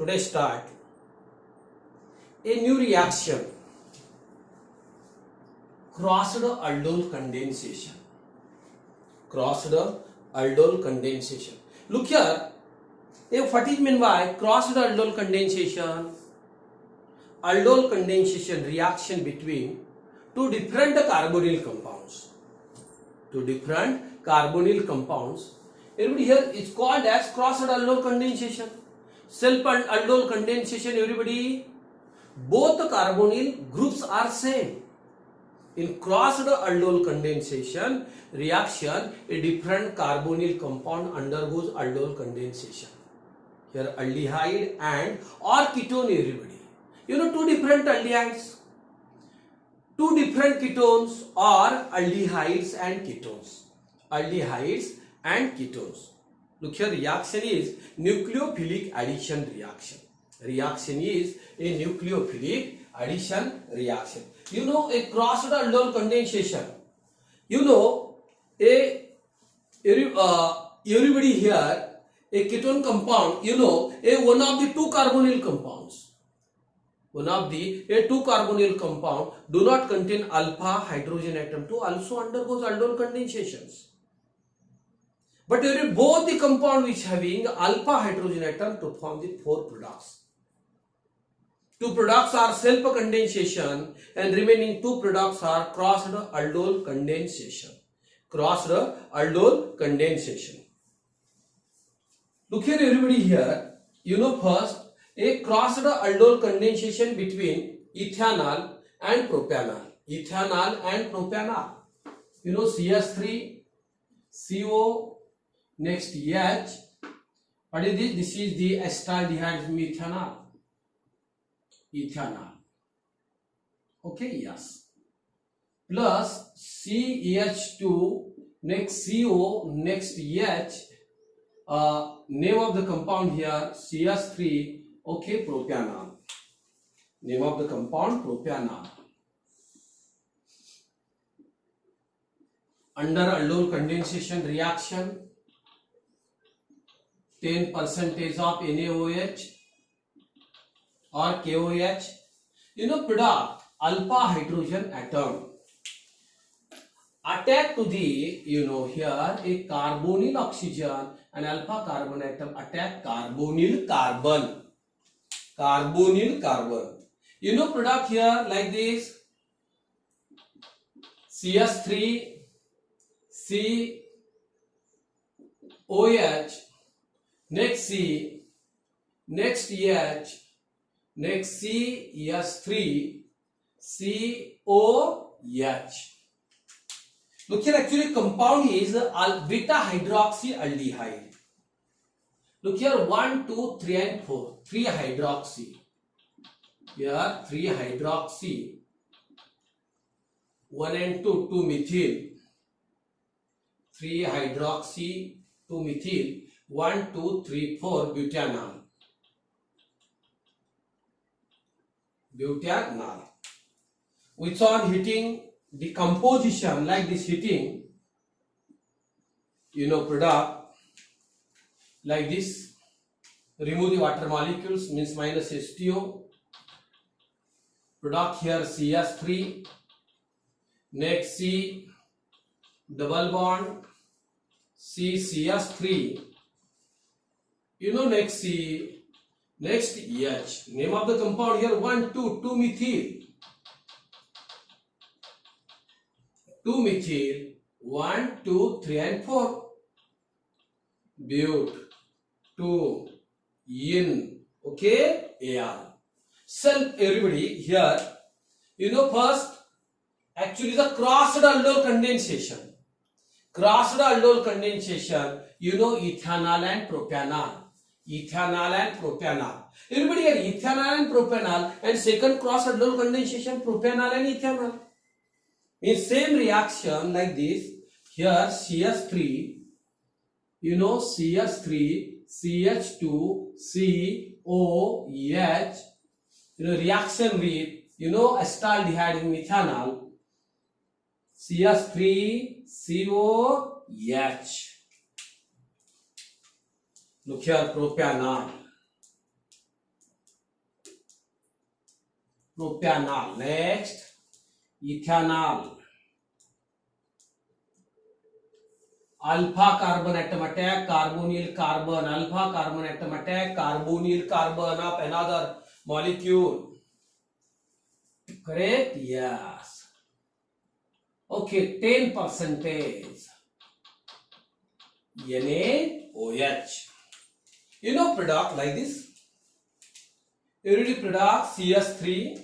today start a new reaction, crossed aldol condensation. Crossed aldol condensation. Look here, what is meant by crossed aldol condensation? Aldol condensation reaction between two different carbonyl compounds. Two different carbonyl compounds. Everybody here is called as crossed aldol condensation. Self aldol condensation, everybody, both the carbonyl groups are same. In crossed aldol condensation reaction, a different carbonyl compound undergoes aldol condensation. Here aldehyde and or ketone, everybody. You know, two different aldehydes, two different ketones or aldehydes and ketones. Aldehydes and ketones. Look here, reaction is nucleophilic addition reaction. Reaction is a nucleophilic addition reaction. You know, a crossed aldol condensation. You know, everybody here, a ketone compound, you know, one of the two carbonyl compounds. One of the two carbonyl compound do not contain alpha hydrogen atom to also undergoes aldol condensations. But both the compound which having alpha hydrogen atom to form the four products. Two products are self condensation and remaining two products are crossed aldol condensation. Crossed aldol condensation. Look here, everybody here. You know, first a crossed aldol condensation between ethanol and propanol. Ethanol and propanol. You know, CH3, CO, next H. What is this? This is the acetaldehyde methanol. Ethanol. Okay, yes. Plus CH2, next CO, next H. Name of the compound here CH3. Okay, propanol. Name of the compound propanol. Under aldol condensation reaction, 10% of NaOH or KOH. You know, product alpha hydrogen atom attack to the, you know, here a carbonyl oxygen and alpha carbon atom attack carbonyl carbon. Carbonyl carbon. You know, product here like this CH3 COH, next C, next H, next CH3 COH. Look here, actually compound is beta hydroxyaldehyde. Look here, 1, 2, 3 and 4. 3 hydroxy. Here 3 hydroxy. 1 and 2, 2 methyl. 3 hydroxy, 2 methyl. 1, 2, 3, 4 butanol. Butanol. Which on hitting the composition like this, hitting, you know, product like this, remove the water molecules, means minus H2O. Product here CH3, next C, double bond, CH3, you know, next C, next H. Name of the compound here 1, 2, 2 methyl. 2 methyl, 1, 2, 3 and 4. But 2 in, okay, Al. Self, everybody here, you know, first actually the crossed aldol condensation. Crossed aldol condensation, you know, ethanol and propanol. Ethanol and propanol. Everybody here, ethanol and propanol, and second crossed aldol condensation, propanol and ethanol. In same reaction like this, here CH3, you know, CH3, CH2, COH, you know, reaction with, you know, acetaldehyde in methanol, CH3, COH. Look here, propanol. propanol. Next, ethanol. Alpha carbon atom attack, carbonyl carbon. Alpha carbon atom attack, carbonyl carbon of another molecule. Correct? Yes. Okay, 10% NaOH. You know product like this. Every product CH3,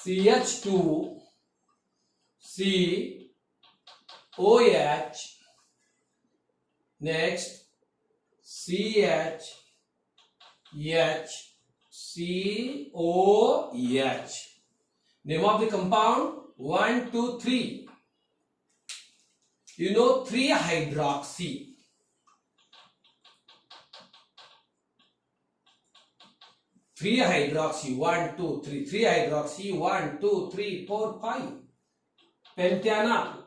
CH2, COH, next CH, COH. Name of the compound 1, 2, 3. You know 3-hydroxy. 3-hydroxy 1, 2, 3. 3-hydroxy 1, 2, 3, 4, 5. Pentanol.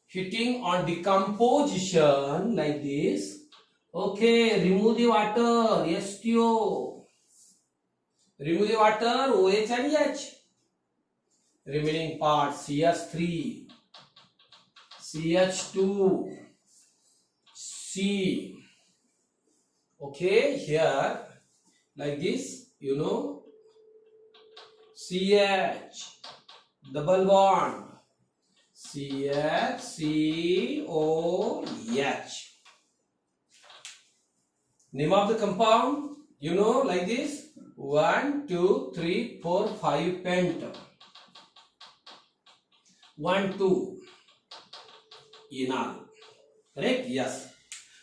Hitting on decomposition like this. Okay, remove the water. H2O. Remove the water. OH and H. Remaining part CH3, CH2, C. Okay, here like this, you know, CH, double bond, CH, COH. Name of the compound, you know, like this, 1, 2, 3, 4, 5 pent. 1, 2 enol. Correct? Yes.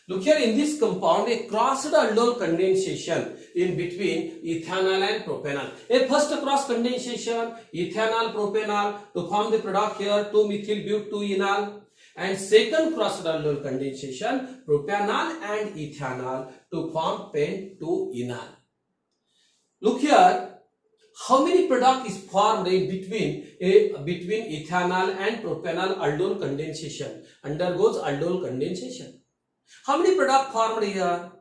Look here, in this compound, a crossed aldol condensation in between ethanol and propanol. A first cross condensation, ethanol, propanol, to form the product here 2-methyl-but-2-enol. And second crossed aldol condensation, propanol and ethanol to form pent-2-enol. Look here. How many product is formed in between ethanol and propanol aldol condensation? Undergoes aldol condensation. How many product formed here?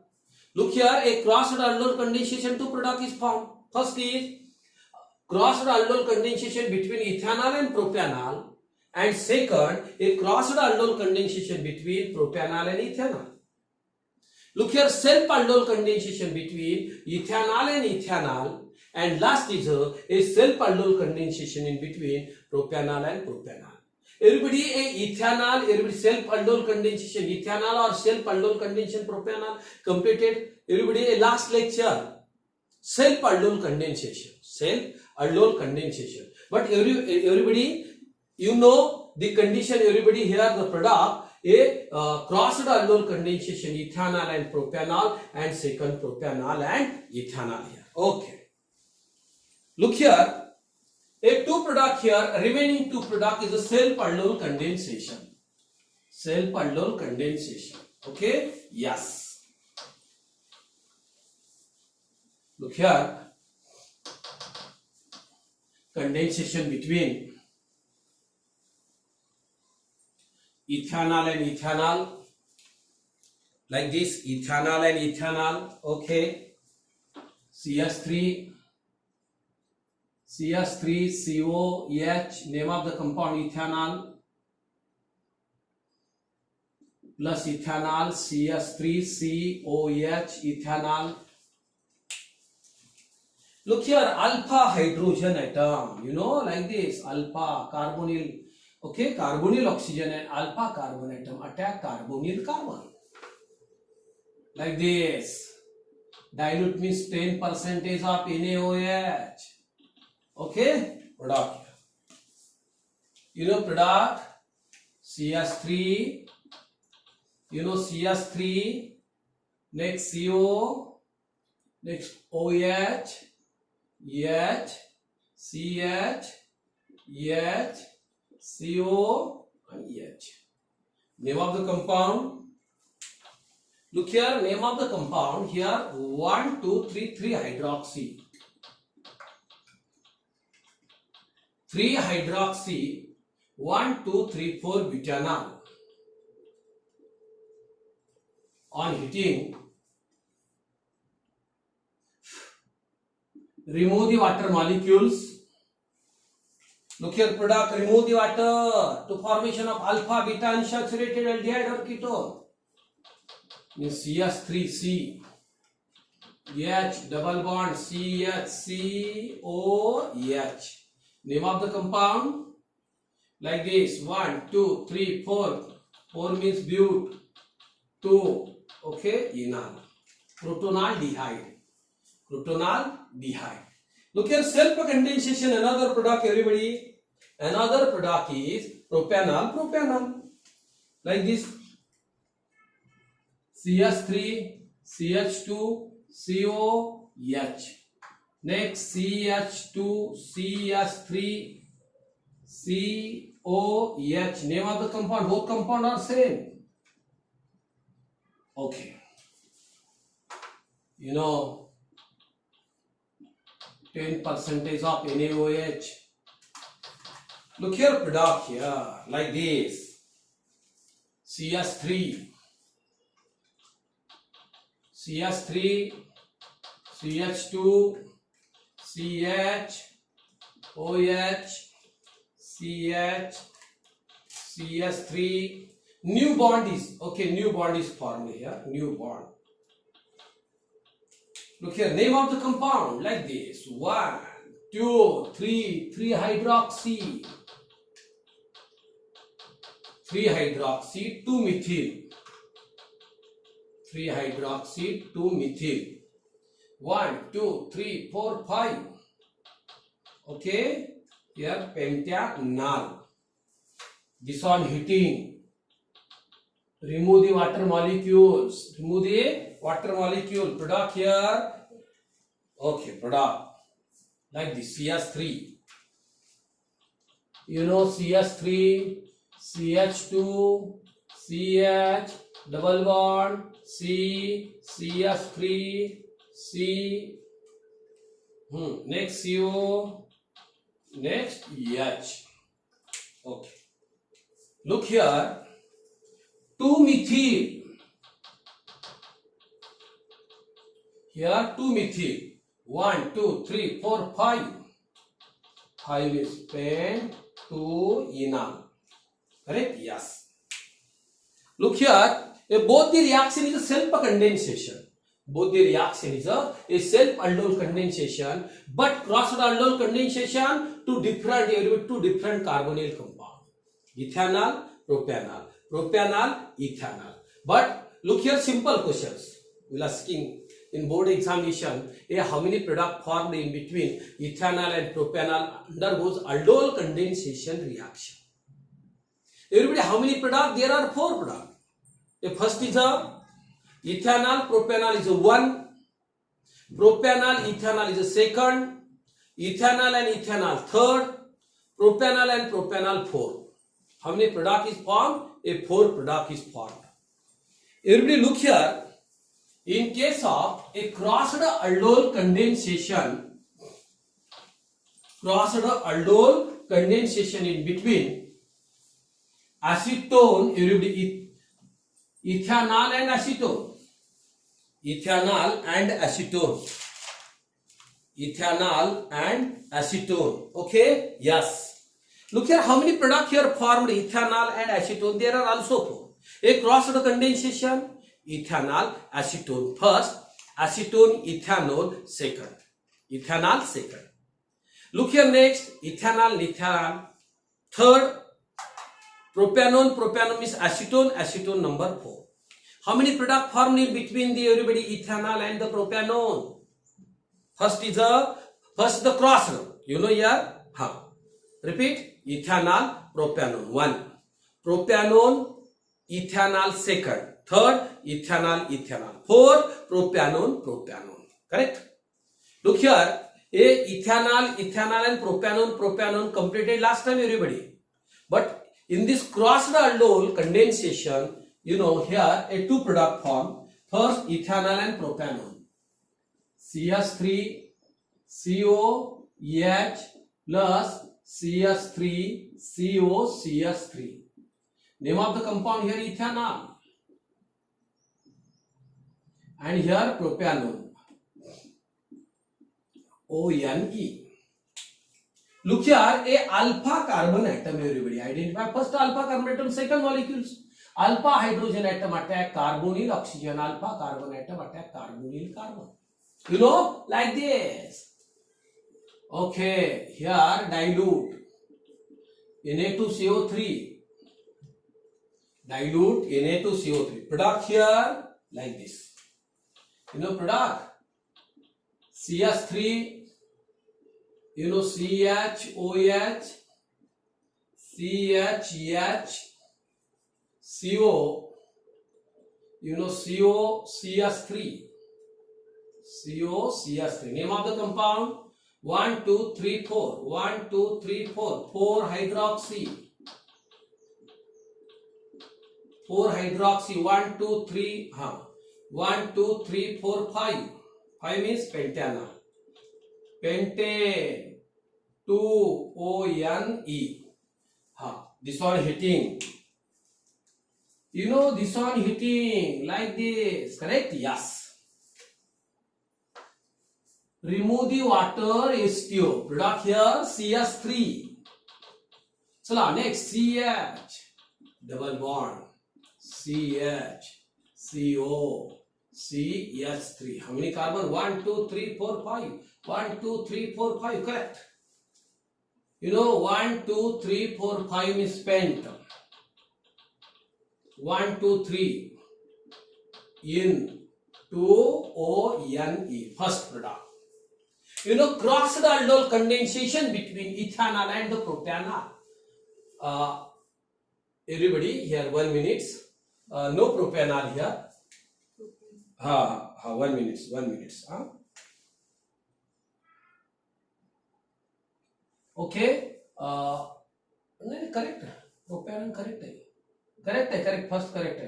Look here, a crossed aldol condensation, 2 product is formed. First is crossed aldol condensation between ethanol and propanol, and second a crossed aldol condensation between propanol and ethanol. Look here, self aldol condensation between ethanol and ethanol. And last is a self-aldol condensation in between propanol and propanol. Everybody ethanol, everybody self-aldol condensation, ethanol or self-aldol condensation propanol completed. Everybody a last lecture, self-aldol condensation, self-aldol condensation. But everybody, you know the condition, everybody here the product, a crossed aldol condensation, ethanol and propanol, and second propanol and ethanol here. Okay. Look here, a 2 product here, remaining 2 product is a self-aldol condensation. Self-aldol condensation. Okay? Yes. Look here, condensation between ethanol and ethanol. Like this, ethanol and ethanol. Okay. CH3COH, name of the compound ethanol, plus ethanol, CH3COH, ethanol. Look here, alpha hydrogen atom, you know, like this, alpha carbonyl, okay, carbonyl oxygen and alpha carbon atom attack carbonyl carbon. Like this, dilute means 10% of NaOH. Okay, product. You know product, CH3, you know CH3, next CO, next OH, H, CH, H, CO, and H. Name of the compound. Look here, name of the compound here 1, 2, 3, 3-hydroxy. 3-hydroxy 1, 2, 3, 4 butanol. On heating, Remove the water molecules. Look here, product, remove the water to formation of alpha, beta unsaturated aldehyde or ketone. Means CH3C, H double bond CH, name of the compound like this, 1, 2, 3, 4. 4 means but, 2, okay, enal, protonaldehyde. Look here, self-condensation, another product, everybody. Another product is propanol. Like this, CH3, CH2, COH. Next, CH2, CH3, COH. Name of the compound, both compound are same. Okay. You know, 10% of NaOH. Look here, product here, like this. CH3, CH2, CH, OH, CH, CH3. New bond is, okay, new bond is formed here, new bond. Look here, name of the compound like this, 1, 2, 3, 3-hydroxy, 3-hydroxy, 2-methyl, 3-hydroxy, 2-methyl, 1, 2, 3, 4, 5, okay, here pentanal. This on heating, remove the water molecules, product here, okay, product, like this, CH3, you know, CH3, CH2, CH, double bond, C, CH3, C, next CO, next H, okay. Look here, 2-methyl, here 2-methyl, 1, 2, 3, 4, 5, 5 is pen, 2 enal, correct? Yes. Look here, both the reaction is a self-condensation. Both the reaction is a self-aldol condensation, but cross-aldol condensation to different carbonyl compound. Ethanol, propanol, ethanol. But look here, simple questions. We'll asking in board examination, how many product formed in between ethanol and propanol undergoes aldol condensation reaction. Everybody, how many product? There are 4 products. The first is a ethanol, propanol is a 1, propanol, ethanol is a 2nd, ethanol and ethanol 3rd, propanol and propanol 4. How many product is formed? A 4 product is formed. Everybody look here. In case of a crossed aldol condensation in between acetone, everybody, ethanol and acetone, okay, yes. Look here, how many product here formed ethanol and acetone? There are also 4. A crossed condensation, ethanol, acetone first, acetone, ethanol second. Look here next, ethanol, third, propanol means acetone number 4. How many product formed in between the ethanol and the propanol? First the crossed, you know here, repeat, ethanol, propanol 1, propanol, ethanol second, third, ethanol, 4, propanol, correct? Look here, ethanol and propanol completed last time, everybody. But in this crossed aldol condensation, you know, here a 2 product form. First, ethanol and propanol, CH3, COH plus CH3, CO, CH3. Name of the compound here, ethanol. And here propanol. O-N-E. Look here, a alpha carbon atom, everybody. Identify first alpha carbon atom, second molecules. Alpha hydrogen atom attack carbonyl oxygen, alpha carbon atom attack carbonyl carbon. You know, like this. Okay, here dilute Na2CO3. Dilute Na2CO3. Product here like this. You know, product CS3. You know, CHOH, CHH, CO, you know, CO, CS3, CO, CS3. Name of the compound 1, 2, 3, 4. 1, 2, 3, 4. 4 hydroxy. 4 hydroxy. 1, 2, 3. 1, 2, 3, 4, 5. 5 means pentanal. Pentane. 2-O-N-E. This one hitting. You know, this one hitting like this. Correct? Yes. Remove the water H2O. Product here CS3. Chala, next CH. Double bond. CH. CO. CH3. How many carbon? 1, 2, 3, 4, 5. 1, 2, 3, 4, 5. Correct. You know, 1, 2, 3, 4, 5 is spent. 1, 2, 3 in 2-O-N-E. First product. You know, crossed aldol condensation between ethanol and the propanol. Everybody here, 1 minute. No propanol here. 1 minute. 1 minute. Okay. Correct. Propanol correct. Correct. First correct.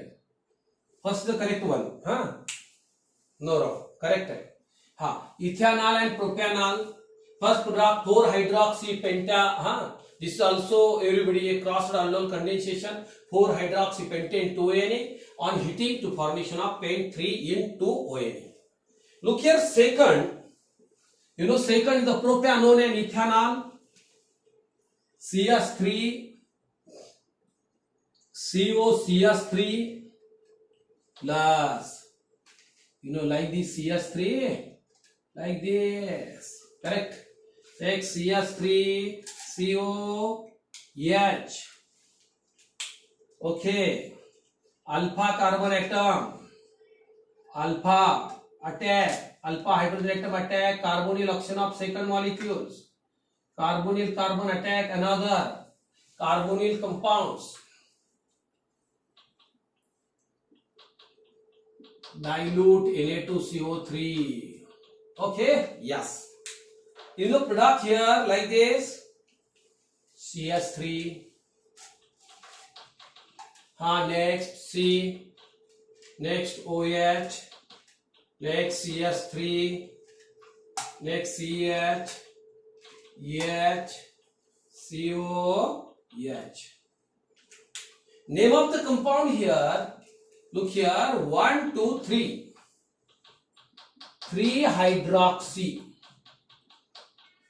First the correct one. No wrong. Correct. Ethanol and propanol. First product 4 hydroxy penta. This is also everybody a crossed aldol condensation. 4 hydroxy pentane 2-O-Na on heating to formation of pen 3 in 2-O-Na. Look here, second. You know, second the propanone and ethanol. CS3, COCS3 plus, you know, like this CS3, like this, correct? Take CS3, COH, okay, alpha carbon atom, alpha attack, alpha hydrogen atom attack, carbonyl oxygen of second molecules. Carbonyl carbon attack another carbonyl compounds. Dilute Na2CO3. Okay? Yes. You know, product here like this. CS3. Next C. Next OH. Next CS3. Next CH. H, CO, H. Name of the compound here, look here, 1, 2, 3. 3 hydroxy,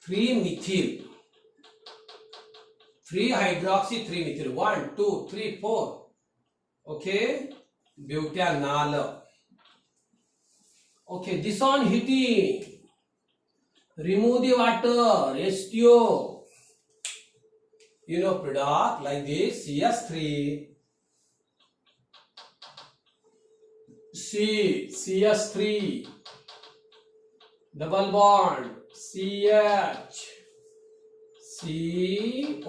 3 methyl. 3 hydroxy, 3 methyl. 1, 2, 3, 4. Okay, butanol. Okay, this on heating. Remove the water, H2O. You know, product like this, CS3, CS3, double bond, CH, COH.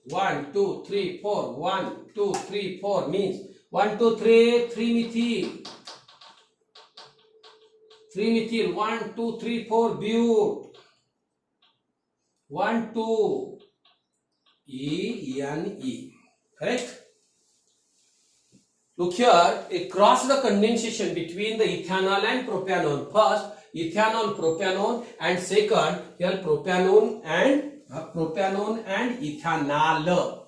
1, 2, 3, 4. 1, 2, 3, 4 means 1, 2, 3, 3 methyl. 3 methyl, 1, 2, 3, 4 bute. 1, 2 ENE. Correct? Look here, a cross the condensation between the ethanol and propanone. First, ethanol, propanone, and second, here propanone and ethanol.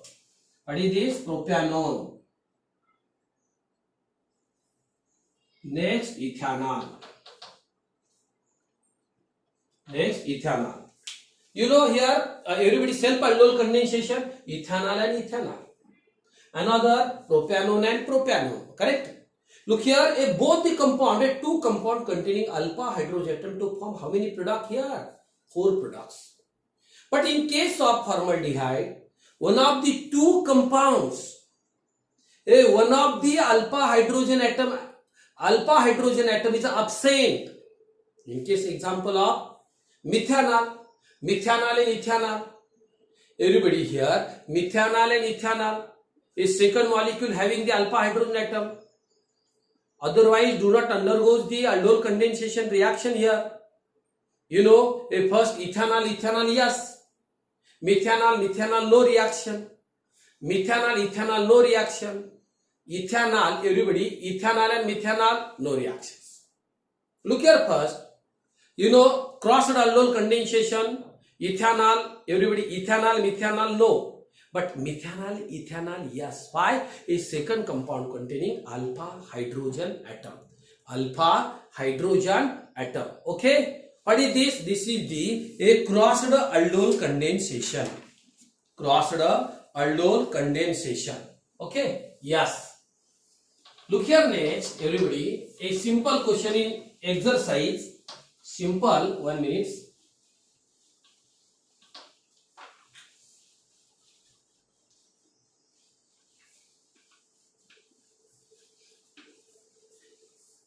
What is this? Propanone. Next, ethanol. Next, ethanol. You know here, everybody self-aldol condensation, ethanol and ethanol. Another, propanone and propanone. Correct? Look here, both the compound, two compound containing alpha hydrogen atom to form how many products here? 4 products. But in case of formaldehyde, one of the two compounds, one of the alpha hydrogen atom is absent. In case example of methanol and ethanol. Everybody here, methanol and ethanol is second molecule having the alpha hydrogen atom. Otherwise, do not undergo the aldol condensation reaction here. You know, first ethanol, yes. Methanol, no reaction. Methanol, no reaction. Ethanol, everybody, ethanol and methanol, no reactions. Look here first. You know, crossed aldol condensation, ethanol, everybody, methanol, no. But ethanol, yes. Why? A second compound containing alpha hydrogen atom. Alpha hydrogen atom. Okay? What is this? This is a crossed aldol condensation. Crossed aldol condensation. Okay? Yes. Look here next, everybody. A simple question in exercise. Simple, 1 minute.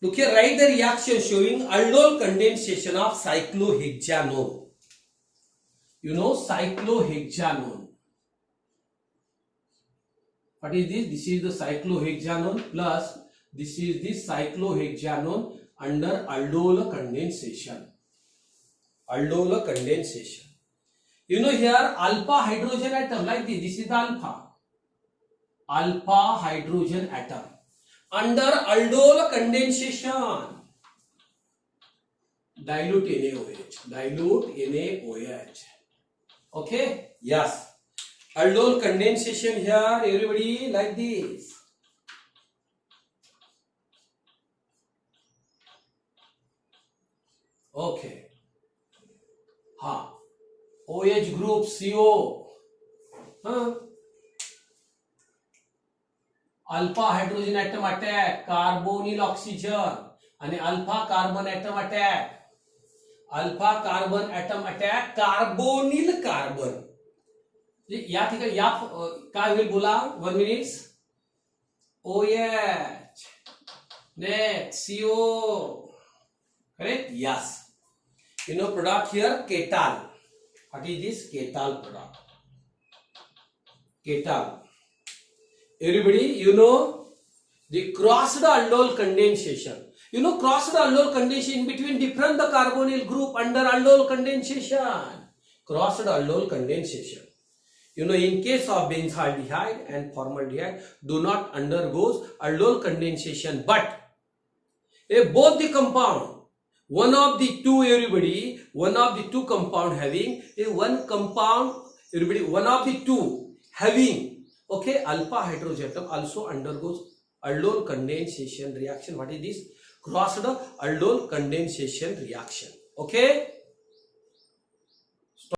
Look here, write the reaction showing aldol condensation of cyclohexanone. You know cyclohexanone. What is this? This is the cyclohexanone plus this is the cyclohexanone under aldol condensation. Aldol condensation. You know here alpha hydrogen atom like this. This is the alpha. Alpha hydrogen atom. Under aldol condensation, dilute NaOH. Okay? Yes. Aldol condensation here, everybody, like this. Okay. OH group CO. Alpha hydrogen atom attack, carbonyl oxygen आणि alpha carbon atom attack. Alpha carbon atom attack, carbonyl carbon. या ठिकाणी या काय होईल बोला? 1 minute. OH, next CO. Correct? Yes. You know product here, ketal. What is this? Ketal product. Ketal. Everybody, you know the crossed aldol condensation. You know crossed aldol condensation in between different the carbonyl group under aldol condensation. Crossed aldol condensation. You know in case of benzaldehyde and formaldehyde do not undergoes aldol condensation, but both the compound, one of the two, everybody, one of the two compound having one compound, everybody, one of the two having, okay, alpha hydrogen atom also undergoes aldol condensation reaction. What is this? Crossed aldol condensation reaction. Okay.